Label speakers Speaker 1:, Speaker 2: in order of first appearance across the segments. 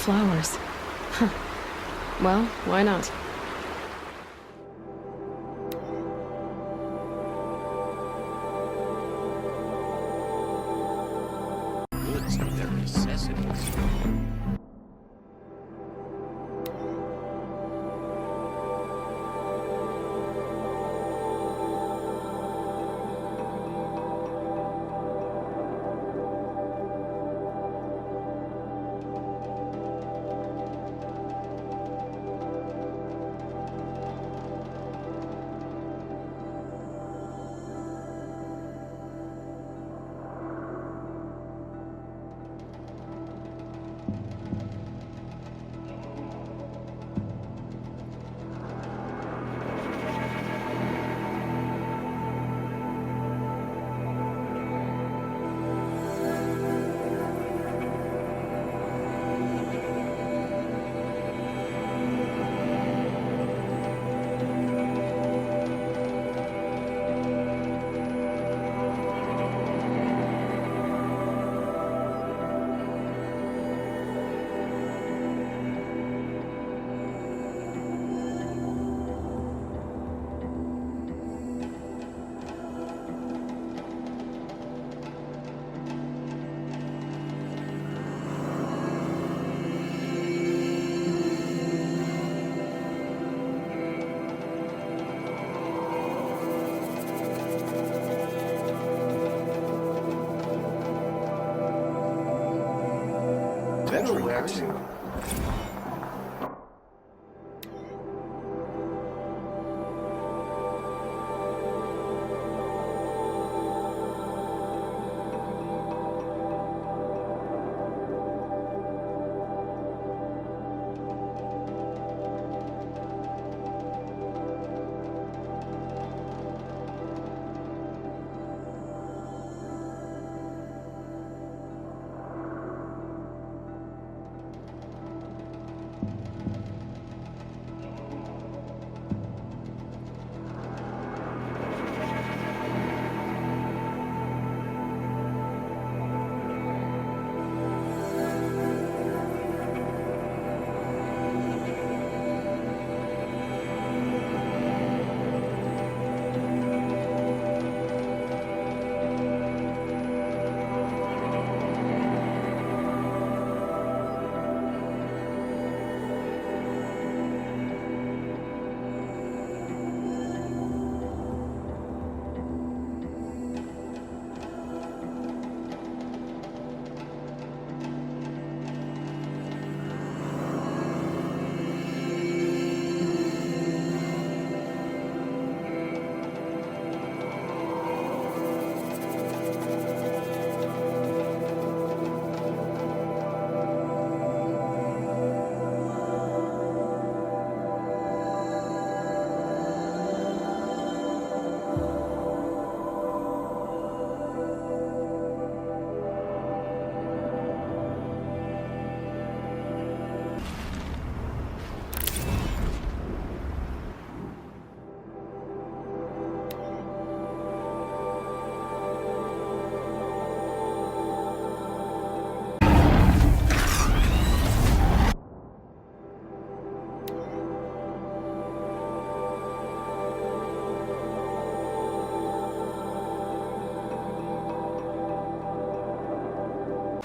Speaker 1: flowers. Huh. Well, why not?
Speaker 2: Woods of their necessities.
Speaker 3: Better where to?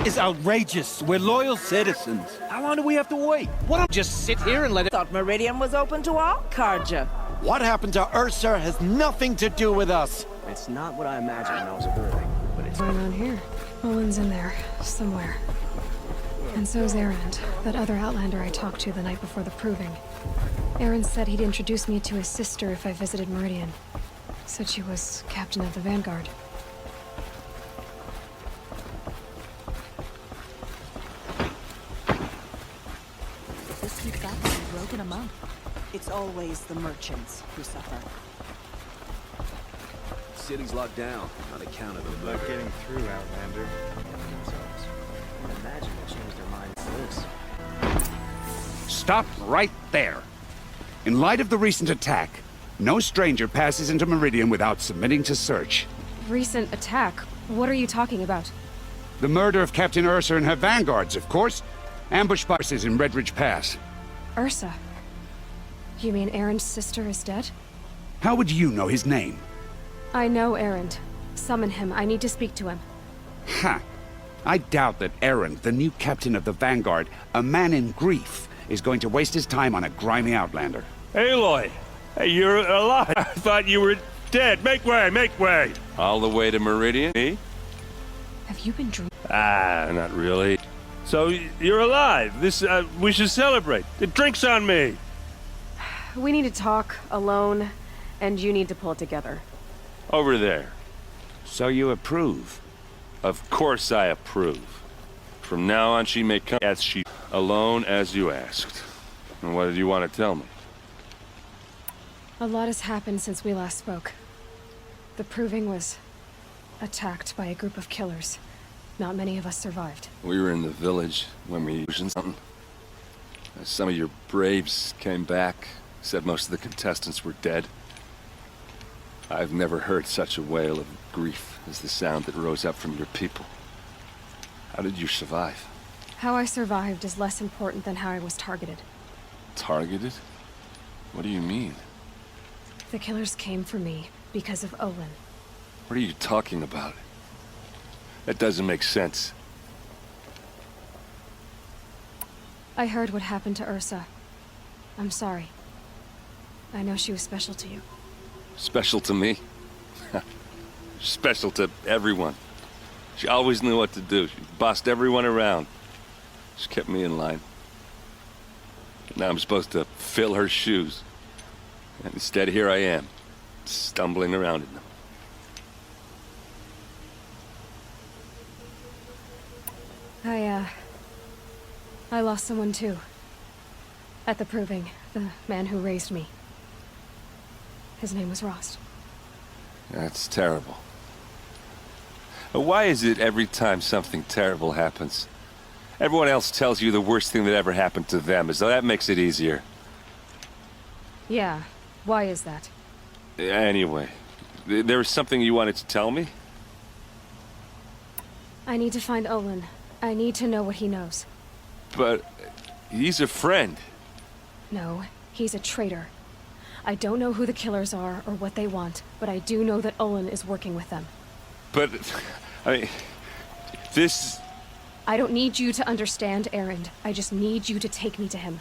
Speaker 4: Is outrageous. We're loyal citizens. How long do we have to wait? What? Just sit here and let it.
Speaker 5: Thought Meridian was open to all, Karja.
Speaker 6: What happened to Ursa has nothing to do with us.
Speaker 3: It's not what I imagined when I was a boy, but it's...
Speaker 1: What's going on here? Owen's in there, somewhere. And so's Erend, that other Outlander I talked to the night before the proving. Erend said he'd introduce me to his sister if I visited Meridian. Said she was captain of the Vanguard.
Speaker 7: If this keeps up, we'll be broken a month.
Speaker 5: It's always the merchants who suffer.
Speaker 2: City's locked down on account of the
Speaker 3: Not
Speaker 2: murder.
Speaker 3: getting through, Outlander. I imagine they'll change their minds to this.
Speaker 8: Stop right there. In light of the recent attack, no stranger passes into Meridian without submitting to search.
Speaker 1: Recent attack? What are you talking about?
Speaker 8: The murder of Captain Ursa and her vanguards, of course. Ambush boxes in Redridge Pass.
Speaker 1: Ursa. You mean Aaron's sister is dead?
Speaker 8: How would you know his name?
Speaker 1: I know Aaron. Summon him. I need to speak to him.
Speaker 8: Ha! I doubt that Aaron, the new captain of the Vanguard, a man in grief, is going to waste his time on a grimy outlander.
Speaker 9: Aloy! Hey, you're alive! I thought you were dead! Make way! Make way!
Speaker 2: All the way to Meridian?
Speaker 9: Me?
Speaker 1: Have you been dreaming?
Speaker 9: Ah, not really. So, you're alive! We should celebrate! The drink's on me!
Speaker 10: We need to talk, alone, and you need to pull it together.
Speaker 9: Over there.
Speaker 8: So you approve?
Speaker 9: Of course I approve. From now on, she may come as she alone as you asked. And what did you want to tell me?
Speaker 1: A lot has happened since we last spoke. The Proving was attacked by a group of killers. Not many of us survived.
Speaker 2: We were in the village when we used something. Some of your braves came back, said most of the contestants were dead. I've never heard such a wail of grief as the sound that rose up from your people. How did you survive?
Speaker 1: How I survived is less important than how I was targeted.
Speaker 2: Targeted? What do you mean?
Speaker 1: The killers came for me because of Olin.
Speaker 2: What are you talking about? That doesn't make sense.
Speaker 1: I heard what happened to Ursa. I'm sorry. I know she was special to you.
Speaker 2: Special to me? Special to everyone. She always knew what to do. She bossed everyone around. She kept me in line. Now I'm supposed to fill her shoes. And instead, here I am, stumbling around in them.
Speaker 1: I lost someone too. At the Proving, the man who raised me. His name was Rost.
Speaker 2: That's terrible. Why is it every time something terrible happens, everyone else tells you the worst thing that ever happened to them, as though that makes it easier?
Speaker 1: Yeah, why is that?
Speaker 2: Anyway, there was something you wanted to tell me?
Speaker 1: I need to find Olin. I need to know what he knows.
Speaker 2: But he's a friend.
Speaker 1: No, he's a traitor. I don't know who the killers are or what they want, but I do know that Olin is working with them.
Speaker 2: But, I mean, this...
Speaker 1: I don't need you to understand, Erend. I just need you to take me to him.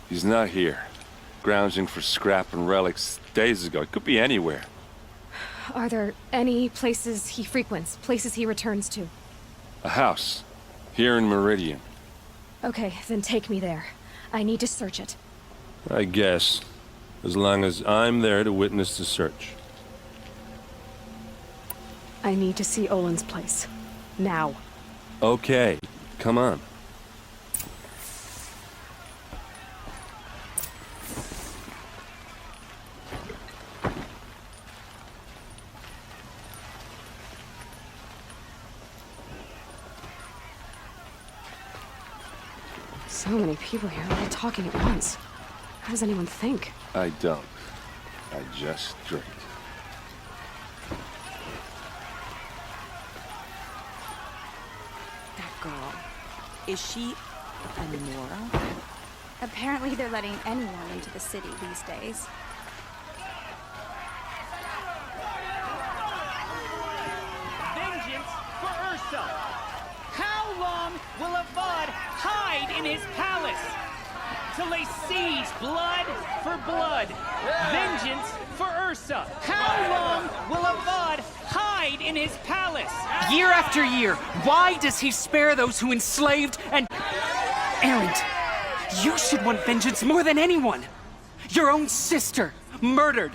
Speaker 2: He's not here. Grounding for scrap and relics days ago. It could be anywhere.
Speaker 1: Are there any places he frequents, places he returns to?
Speaker 2: A house. Here in Meridian.
Speaker 1: Okay, then take me there. I need to search it.
Speaker 9: I guess. As long as I'm there to witness the search.
Speaker 10: I need to see Olin's place. Now.
Speaker 9: Okay, come on.
Speaker 10: So many people here, all talking at once. How does anyone think?
Speaker 2: I don't. I just drink.
Speaker 5: That girl. Is she a Nora?
Speaker 7: Apparently they're letting anyone into the city these days.
Speaker 11: Vengeance for Ursa! How long will Avad hide in his palace? Till they seize blood for blood. Vengeance for Ursa! How long will Avad hide in his palace?
Speaker 12: Year after year, why does he spare those who enslaved and... Erend, you should want vengeance more than anyone. Your own sister, murdered,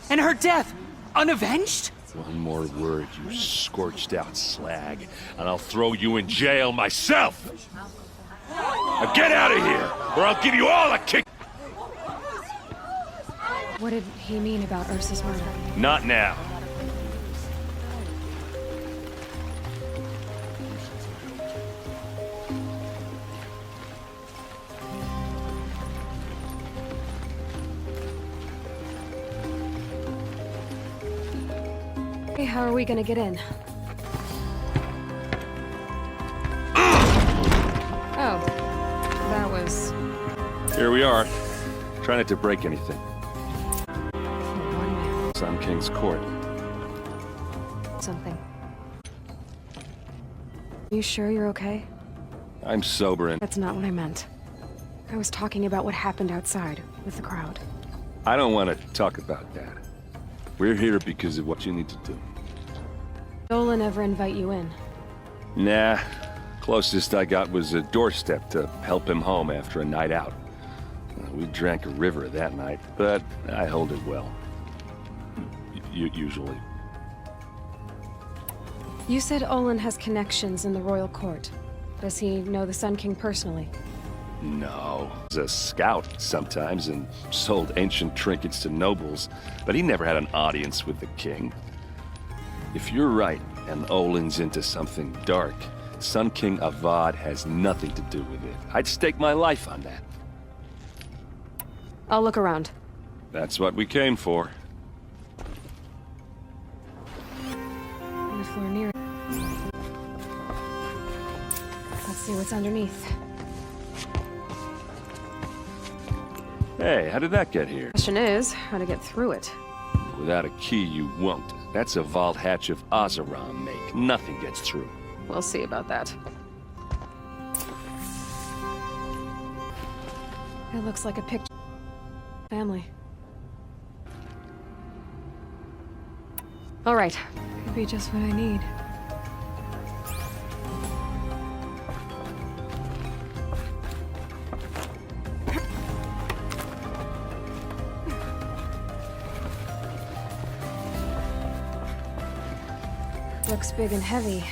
Speaker 12: and her death, unavenged?
Speaker 9: One more word, you scorched out slag, and I'll throw you in jail myself! Now get out of here, or I'll give you all a kick!
Speaker 1: What did he mean about Ursa's murder?
Speaker 9: Not now.
Speaker 1: Hey, how are we gonna get in? Oh,
Speaker 2: Here we are. Try not to break anything.
Speaker 1: One man.
Speaker 2: Sun King's court.
Speaker 1: Something. You sure you're okay?
Speaker 2: I'm sober and
Speaker 1: That's not what I meant. I was talking about what happened outside, with the crowd.
Speaker 2: I don't want to talk about that. We're here because of what you need to do.
Speaker 1: Dolan ever invite you in?
Speaker 2: Nah. Closest I got was a doorstep to help him home after a night out. We drank a river that night, but I hold it well. Usually.
Speaker 1: You said Olin has connections in the royal court. Does he know the Sun King personally?
Speaker 2: No. He's a scout sometimes and sold ancient trinkets to nobles, but he never had an audience with the king. If you're right, and Olin's into something dark, Sun King Avad has nothing to do with it. I'd stake my life on that.
Speaker 1: I'll look around.
Speaker 2: That's what we came for.
Speaker 1: On the floor near. Let's see what's underneath.
Speaker 2: Hey, how did that get here?
Speaker 1: Question is, how to get through it.
Speaker 2: Without a key, you won't. That's a vault hatch of Azeram make. Nothing gets through.
Speaker 1: We'll see about that. It looks like a picture. Family. All right. Could be just what I need. Looks big and heavy.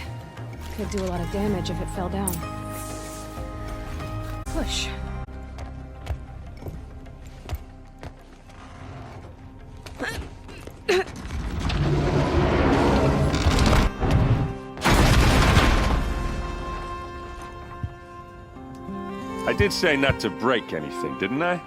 Speaker 1: Could do a lot of damage if it fell down. Push.
Speaker 2: I did say not to break anything, didn't I?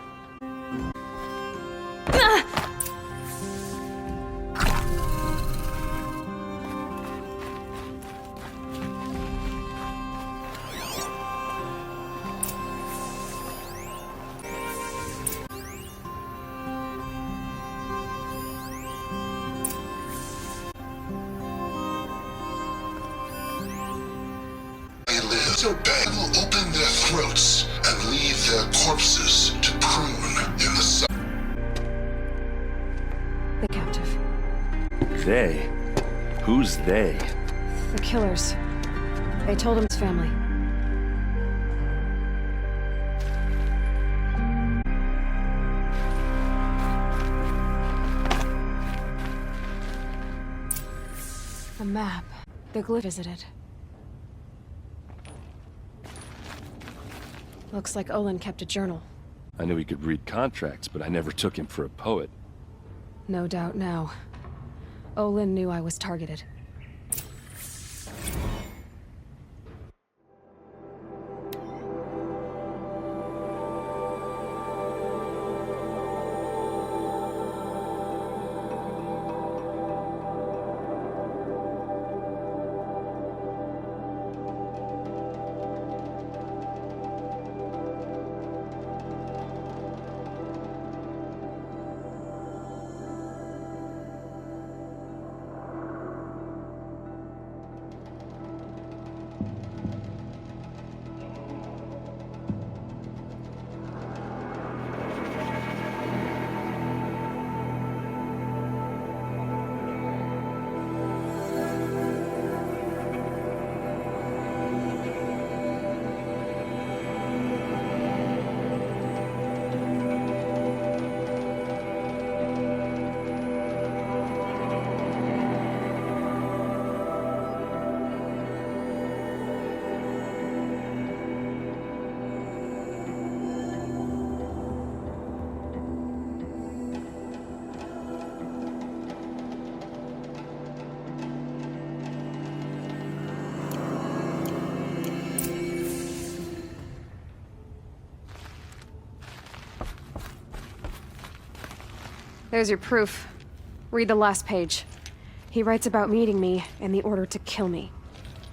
Speaker 13: So bad will open their throats and leave their corpses to prune in the sun.
Speaker 1: The captive.
Speaker 2: They? Who's they?
Speaker 1: The killers. They told him his family. A map. The glyph visited. Looks like Olin kept a journal.
Speaker 2: I knew he could read contracts, but I never took him for a poet.
Speaker 1: No doubt now. Olin knew I was targeted. There's your proof. Read the last page. He writes about meeting me and the order to kill me.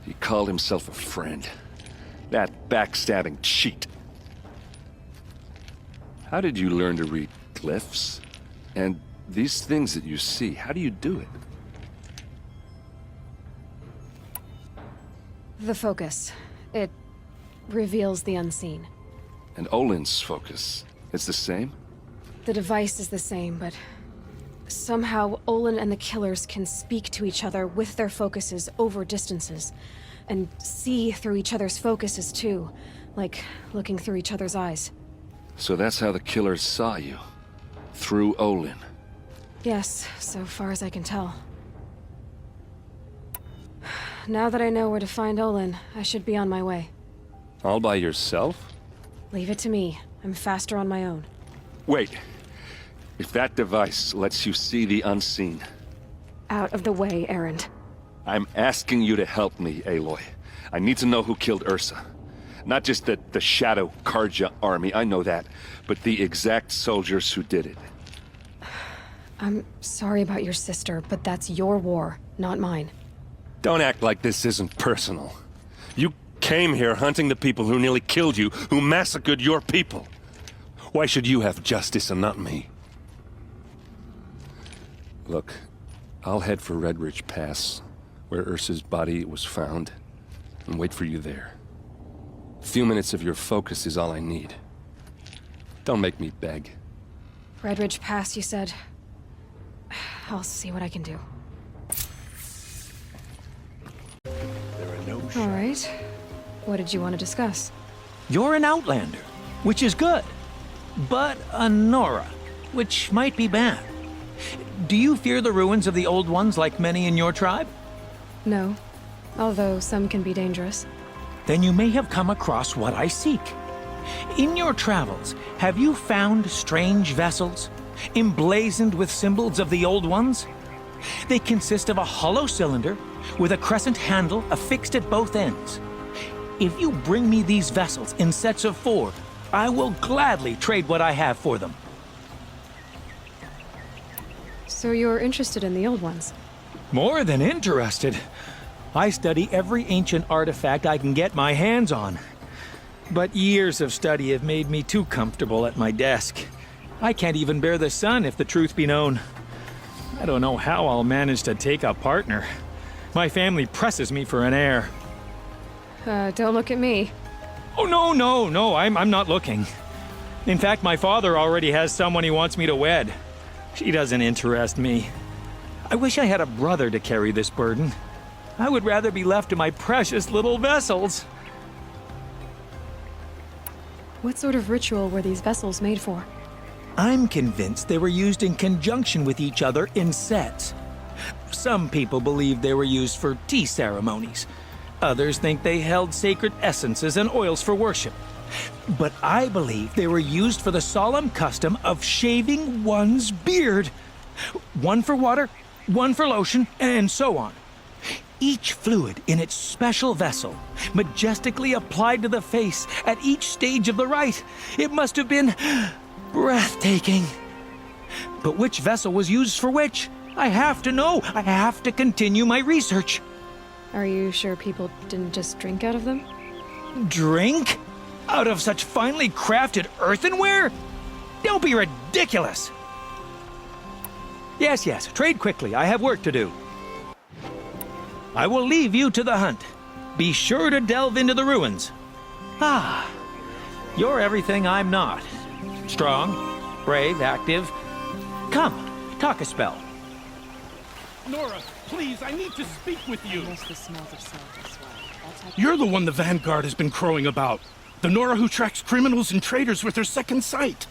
Speaker 2: He called himself a friend. That backstabbing cheat. How did you learn to read glyphs? And these things that you see, how do you do it?
Speaker 1: The focus. It reveals the unseen.
Speaker 2: And Olin's focus, it's the same?
Speaker 1: The device is the same, but somehow Olin and the killers can speak to each other with their focuses over distances, and see through each other's focuses too, like looking through each other's eyes.
Speaker 2: So that's how the killers saw you? Through Olin?
Speaker 1: Yes, so far as I can tell. Now that I know where to find Olin, I should be on my way.
Speaker 2: All by yourself?
Speaker 1: Leave it to me. I'm faster on my own.
Speaker 2: Wait. If that device lets you see the unseen...
Speaker 1: Out of the way, Erend.
Speaker 2: I'm asking you to help me, Aloy. I need to know who killed Ursa. Not just the Shadow Karja army, I know that, but the exact soldiers who did it.
Speaker 1: I'm sorry about your sister, but that's your war, not mine.
Speaker 2: Don't act like this isn't personal. You came here hunting the people who nearly killed you, who massacred your people. Why should you have justice and not me? Look, I'll head for Red Ridge Pass, where Ursa's body was found, and wait for you there. A few minutes of your focus is all I need. Don't make me beg.
Speaker 1: Red Ridge Pass, you said? I'll see what I can do. All right. What did you want to discuss?
Speaker 14: You're an Outlander, which is good. But a Nora, which might be bad. Do you fear the ruins of the Old Ones like many in your tribe?
Speaker 1: No. Although some can be dangerous.
Speaker 14: Then you may have come across what I seek. In your travels, have you found strange vessels, emblazoned with symbols of the Old Ones? They consist of a hollow cylinder with a crescent handle affixed at both ends. If you bring me these vessels in sets of 4, I will gladly trade what I have for them.
Speaker 1: So you're interested in the Old Ones?
Speaker 14: More than interested. I study every ancient artifact I can get my hands on. But years of study have made me too comfortable at my desk. I can't even bear the sun, if the truth be known. I don't know how I'll manage to take a partner. My family presses me for an heir.
Speaker 1: Don't look at me.
Speaker 14: Oh, no, I'm not looking. In fact, my father already has someone he wants me to wed. She doesn't interest me. I wish I had a brother to carry this burden. I would rather be left to my precious little vessels.
Speaker 1: What sort of ritual were these vessels made for?
Speaker 14: I'm convinced they were used in conjunction with each other in sets. Some people believe they were used for tea ceremonies. Others think they held sacred essences and oils for worship. But I believe they were used for the solemn custom of shaving one's beard. One for water, one for lotion, and so on. Each fluid in its special vessel, majestically applied to the face at each stage of the rite. It must have been breathtaking. But which vessel was used for which? I have to know. I have to continue my research.
Speaker 1: Are you sure people didn't just drink out of them?
Speaker 14: Drink? Out of such finely crafted earthenware? Don't be ridiculous! Yes, trade quickly. I have work to do. I will leave you to the hunt. Be sure to delve into the ruins. Ah, you're everything I'm not. Strong, brave, active. Come, talk a spell.
Speaker 15: Nora, please, I need to speak with you. You're the one the Vanguard has been crowing about. The Nora who tracks criminals and traitors with her second sight.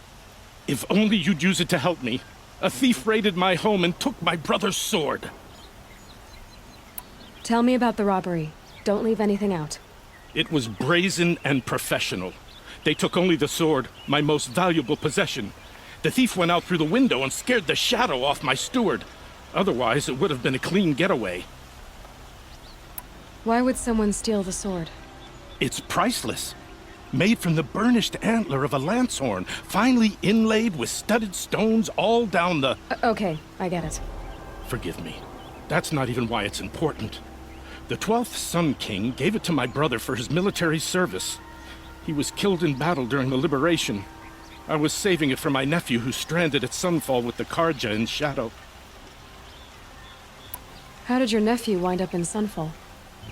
Speaker 15: If only you'd use it to help me. A thief raided my home and took my brother's sword.
Speaker 1: Tell me about the robbery. Don't leave anything out.
Speaker 15: It was brazen and professional. They took only the sword, my most valuable possession. The thief went out through the window and scared the shadow off my steward. Otherwise, it would have been a clean getaway.
Speaker 1: Why would someone steal the sword?
Speaker 15: It's priceless. Made from the burnished antler of a lancehorn, finely inlaid with studded stones all down the...
Speaker 1: Okay, I get it.
Speaker 15: Forgive me. That's not even why it's important. The 12th Sun King gave it to my brother for his military service. He was killed in battle during the liberation. I was saving it for my nephew who's stranded at Sunfall with the Karja in Shadow.
Speaker 1: How did your nephew wind up in Sunfall?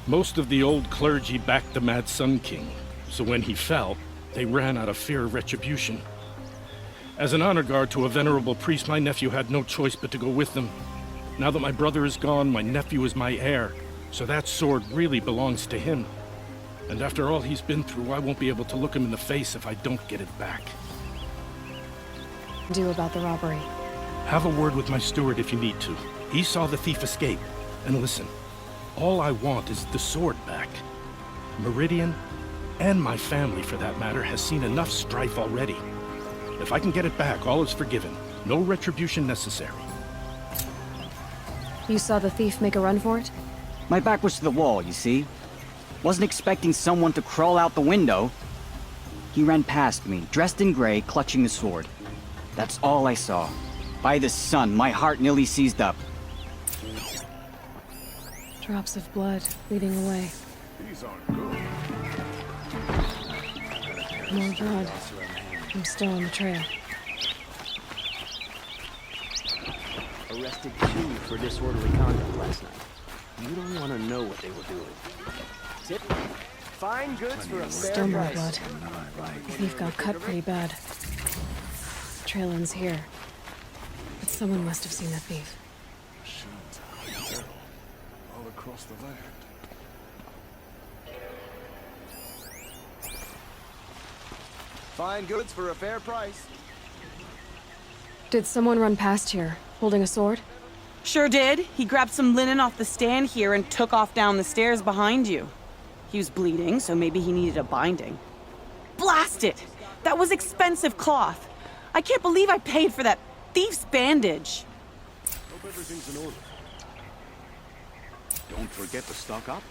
Speaker 15: Most of the old clergy backed the Mad Sun King, so when he fell, they ran out of fear of retribution. As an honor guard to a venerable priest, my nephew had no choice but to go with them. Now that my brother is gone, my nephew is my heir, so that sword really belongs to him. And after all he's been through, I won't be able to look him in the face if I don't get it back.
Speaker 1: Do about the robbery.
Speaker 15: Have a word with my steward if you need to. He saw the thief escape. And listen, all I want is the sword back. Meridian, and my family for that matter, has seen enough strife already. If I can get it back, all is forgiven. No retribution necessary.
Speaker 1: You saw the thief make a run for it?
Speaker 3: My back was to the wall, you see? Wasn't expecting someone to crawl out the window. He ran past me, dressed in gray, clutching the sword. That's all I saw. By the sun, my heart nearly seized up.
Speaker 1: Drops of blood leading away.
Speaker 13: These aren't good.
Speaker 1: More blood. I'm still on the trail.
Speaker 3: Arrested 2 for disorderly conduct last night. You don't want to know what they were doing. Tip. Fine goods for a fair
Speaker 1: Still more
Speaker 3: price.
Speaker 1: blood. The thief got cut pretty bad. The trail ends here. But someone must have seen the thief.
Speaker 13: All across the land.
Speaker 6: Fine goods for a fair price.
Speaker 1: Did someone run past here, holding a sword?
Speaker 5: Sure did. He grabbed some linen off the stand here and took off down the stairs behind you. He was bleeding, so maybe he needed a binding. Blast it! That was expensive cloth. I can't believe I paid for that thief's bandage.
Speaker 13: Hope everything's in order.
Speaker 8: Don't forget to stock up.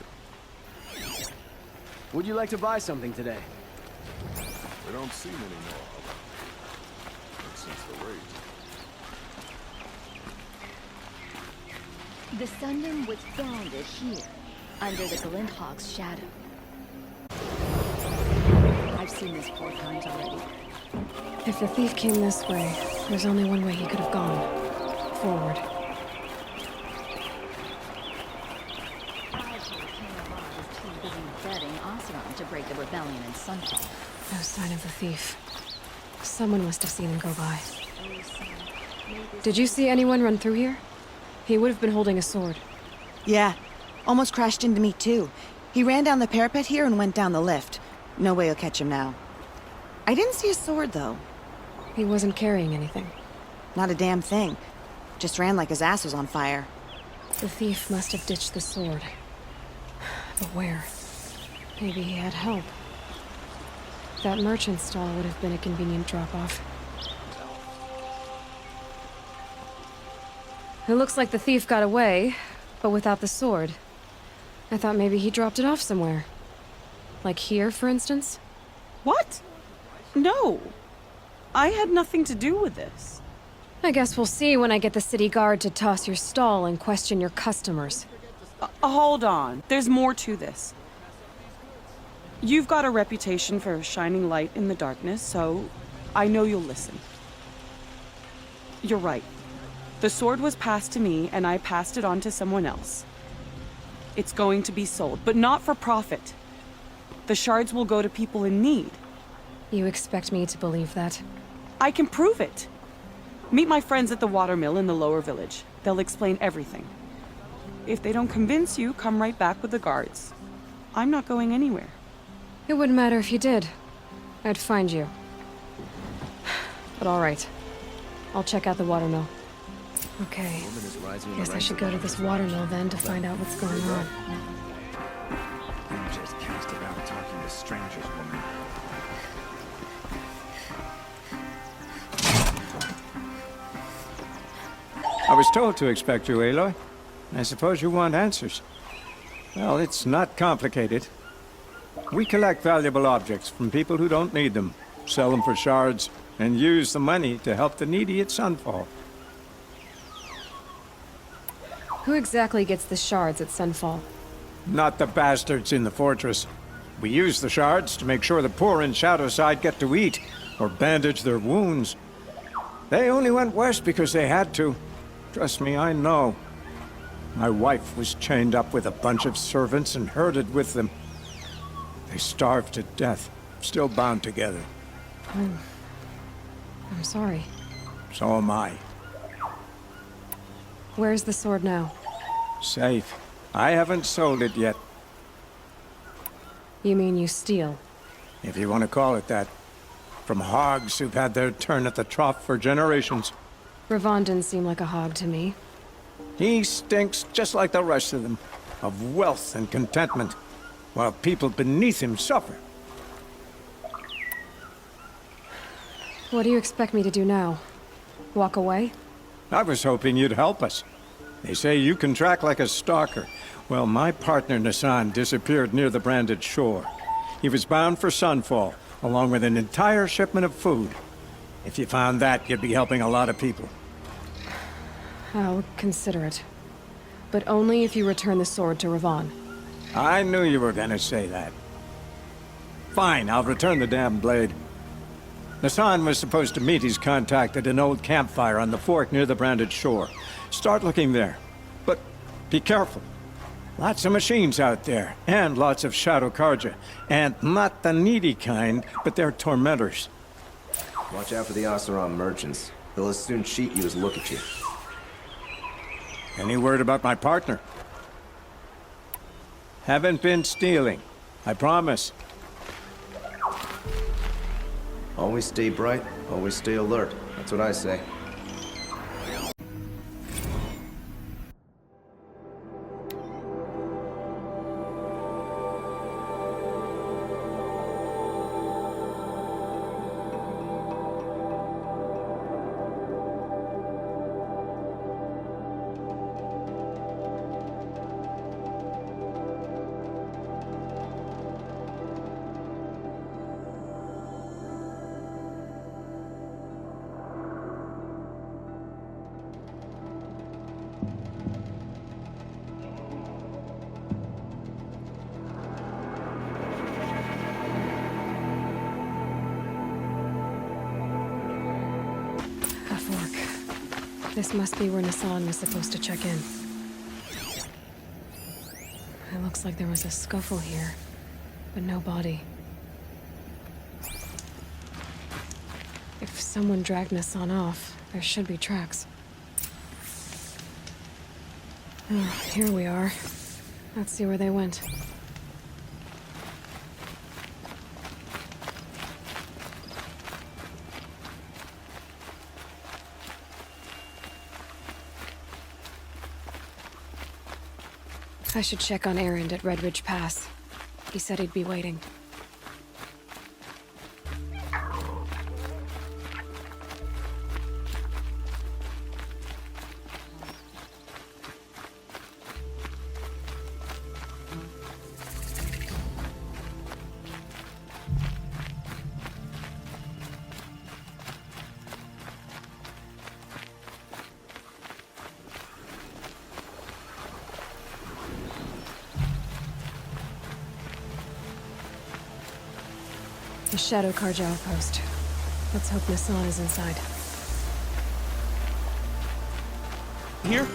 Speaker 3: Would you like to buy something today?
Speaker 13: We don't see many more of them. Not since the raid.
Speaker 7: The Sundom was founded here, under the Glinthawk's shadow. I've seen this 4 times already.
Speaker 1: If the thief came this way, there's only one way he could have gone. Forward.
Speaker 7: Betting Oseram to break the rebellion in Sunfall.
Speaker 1: No sign of the thief. Someone must have seen him go by. Did you see anyone run through here? He would have been holding a sword.
Speaker 5: Yeah. Almost crashed into me, too. He ran down the parapet here and went down the lift. No way you'll catch him now. I didn't see a sword, though.
Speaker 1: He wasn't carrying anything.
Speaker 5: Not a damn thing. Just ran like his ass was on fire.
Speaker 1: The thief must have ditched the sword. But where? Maybe he had help. That merchant stall would have been a convenient drop-off. It looks like the thief got away, but without the sword. I thought maybe he dropped it off somewhere. Like here, for instance?
Speaker 5: What? No. I had nothing to do with this.
Speaker 1: I guess we'll see when I get the city guard to toss your stall and question your customers.
Speaker 5: Hold on. There's more to this. You've got a reputation for shining light in the darkness, so I know you'll listen. You're right. The sword was passed to me, and I passed it on to someone else. It's going to be sold, but not for profit. The shards will go to people in need.
Speaker 1: You expect me to believe that?
Speaker 5: I can prove it. Meet my friends at the watermill in the lower village. They'll explain everything. If they don't convince you, come right back with the guards. I'm not going anywhere.
Speaker 1: It wouldn't matter if you did. I'd find you. But all right. I'll check out the watermill. Okay. Guess I should go to this watermill then to find out what's going on.
Speaker 8: I'm just cast around talking to strangers, woman.
Speaker 16: I was told to expect you, Aloy. I suppose you want answers. Well, it's not complicated. We collect valuable objects from people who don't need them, sell them for shards, and use the money to help the needy at Sunfall.
Speaker 1: Who exactly gets the shards at Sunfall?
Speaker 16: Not the bastards in the fortress. We use the shards to make sure the poor in Shadowside get to eat, or bandage their wounds. They only went west because they had to. Trust me, I know. My wife was chained up with a bunch of servants and herded with them. They starved to death, still bound together.
Speaker 1: I'm sorry.
Speaker 16: So am I.
Speaker 1: Where's the sword now?
Speaker 16: Safe. I haven't sold it yet.
Speaker 1: You mean you steal?
Speaker 16: If you want to call it that. From hogs who've had their turn at the trough for generations.
Speaker 1: Ravon didn't seem like a hog to me.
Speaker 16: He stinks just like the rest of them, of wealth and contentment, while people beneath him suffer.
Speaker 1: What do you expect me to do now? Walk away?
Speaker 16: I was hoping you'd help us. They say you can track like a stalker. Well, my partner Nassan disappeared near the branded shore. He was bound for Sunfall, along with an entire shipment of food. If you found that, you'd be helping a lot of people.
Speaker 1: I'll consider it. But only if you return the sword to Ravon.
Speaker 16: I knew you were gonna say that. Fine, I'll return the damn blade. Nassan was supposed to meet his contact at an old campfire on the fork near the branded shore. Start looking there. But be careful. Lots of machines out there, and lots of Shadow Karja. And not the needy kind, but they're tormentors.
Speaker 17: Watch out for the Oseram merchants. They'll as soon cheat you as look at you.
Speaker 16: Any word about my partner? Haven't been stealing. I promise.
Speaker 17: Always stay bright, always stay alert. That's what I say.
Speaker 1: This must be where Nassan was supposed to check in. It looks like there was a scuffle here, but no body. If someone dragged Nassan off, there should be tracks. Oh, here we are. Let's see where they went. I should check on Erend at Red Ridge Pass. He said he'd be waiting. The Shadow Karja outpost. Let's hope Nassan is inside.
Speaker 4: Here?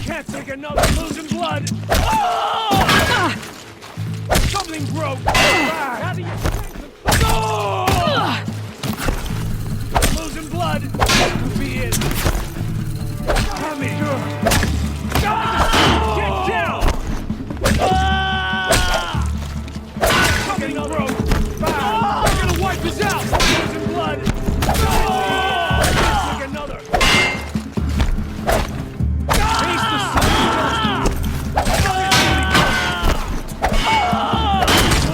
Speaker 4: Can't take another losing blood! Oh! Something broke! How do you... Losing blood! Could be it! Come here! Get down! Something broke! I'm gonna wipe this out! Losing blood! Take another! Taste the sun!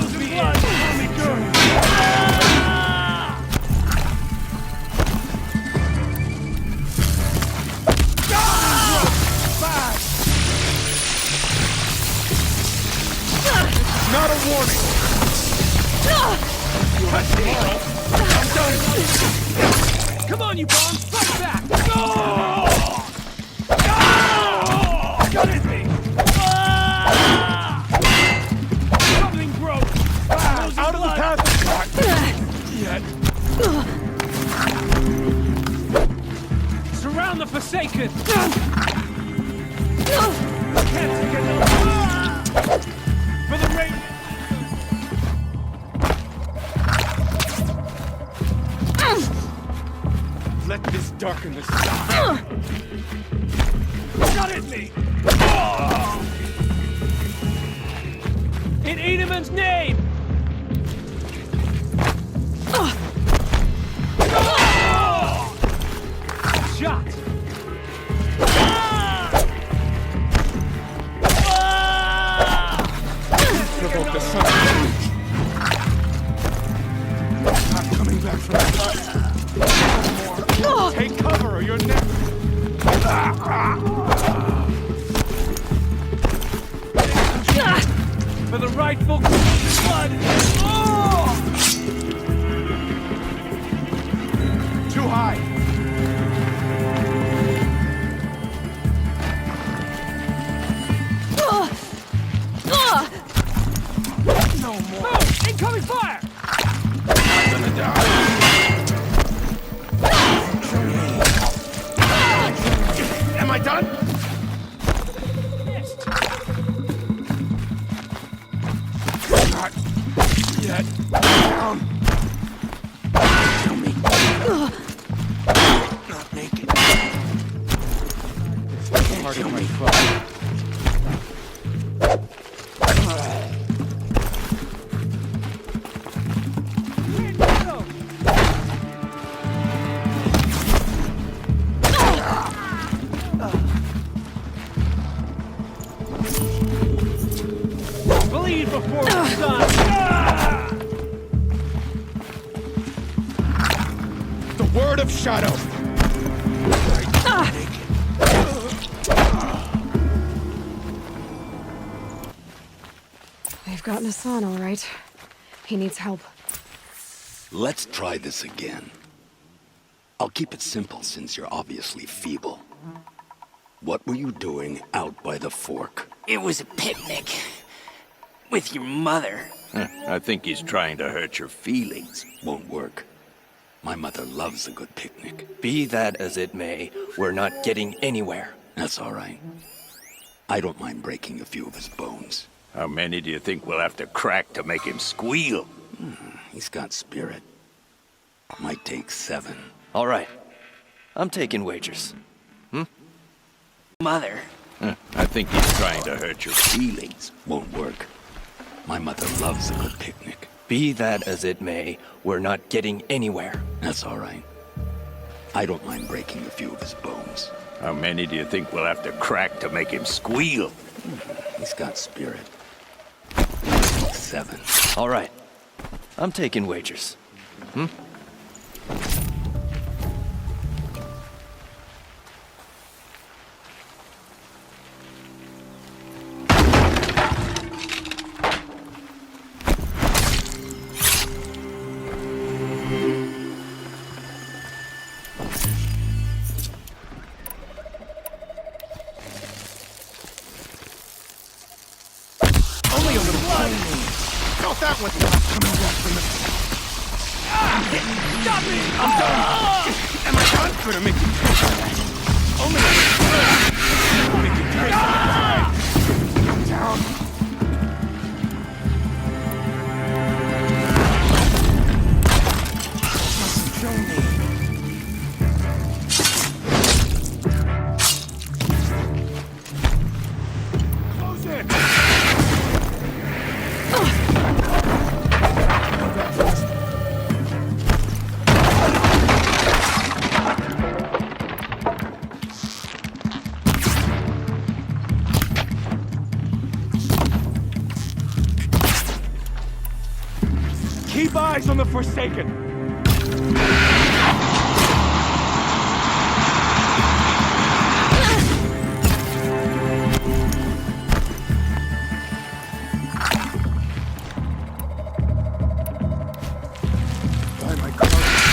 Speaker 4: Losing blood! Come here! Not a warning! You have tomorrow! Come on, you bombs! Fight back! Oh! Oh! Got it, me! Ah! Something broke! Out of the path! Yet. Surround the Forsaken! Can't take another. For the rain. Let this darkness die. Got it, me! Oh! In Edamon's name! Oh! Shot! Provoke the sun. Not coming back from the Take cover or you're next. For the rightful blood. Oh! Too high. No more. Oh, incoming fire! I'm gonna die. Am I done? Not yet. Down. Kill me. Not naked. Kill me. Bleed before the sun! The word of Shadow!
Speaker 1: They've gotten Hassan, all right. He needs help.
Speaker 18: Let's try this again. I'll keep it simple since you're obviously feeble. What were you doing out by the fork?
Speaker 11: It was a picnic. With your mother.
Speaker 18: I think he's trying to hurt your feelings. Won't work. My mother loves a good picnic.
Speaker 19: Be that as it may, we're not getting anywhere.
Speaker 18: That's all right. I don't mind breaking a few of his bones.
Speaker 9: How many do you think we'll have to crack to make him squeal?
Speaker 18: He's got spirit. Might take 7.
Speaker 19: All right. I'm taking wagers.
Speaker 11: Mother.
Speaker 18: I think he's trying to hurt your feelings. Won't work. My mother loves a good picnic.
Speaker 19: Be that as it may, we're not getting anywhere.
Speaker 18: That's all right. I don't mind breaking a few of his bones.
Speaker 9: How many do you think we'll have to crack to make him squeal?
Speaker 18: He's got spirit. 7.
Speaker 19: All right. I'm taking wagers.
Speaker 4: Thought that was not coming back from the... Stop me! I'm done! Am I done? Gonna make you taste that. Only make you taste that. I'm down. Doesn't kill me. Close it! Keep eyes on the Forsaken! Buy my car.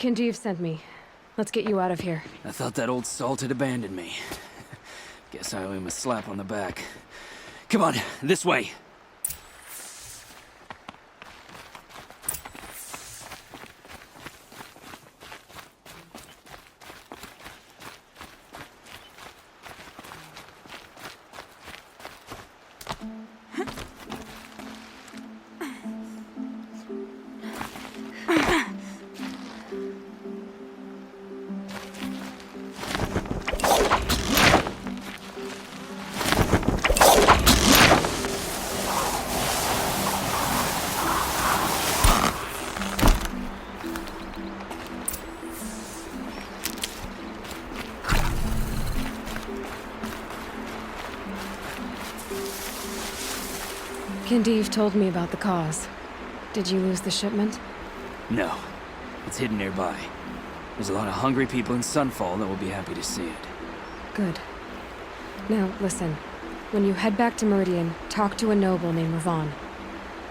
Speaker 1: Kinjeev sent me. Let's get you out of here.
Speaker 12: I thought that old salt had abandoned me. Guess I owe him a slap on the back. Come on, this way.
Speaker 1: Kinjeev told me about the cause. Did you lose the shipment?
Speaker 12: No. It's hidden nearby. There's a lot of hungry people in Sunfall that will be happy to see it.
Speaker 1: Good. Now, listen. When you head back to Meridian, talk to a noble named Ravon.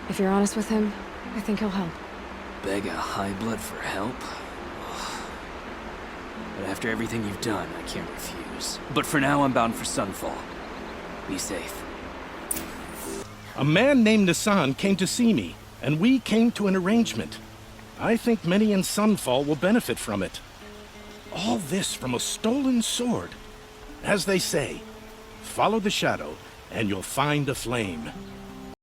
Speaker 1: If you're honest with him, I think he'll help.
Speaker 12: Beg a high blood for help? But after everything you've done, I can't refuse. But for now, I'm bound for Sunfall. Be safe.
Speaker 15: A man named Nissan came to see me, and we came to an arrangement. I think many in Sunfall will benefit from it. All this from a stolen sword. As they say, follow the shadow, and you'll find a flame.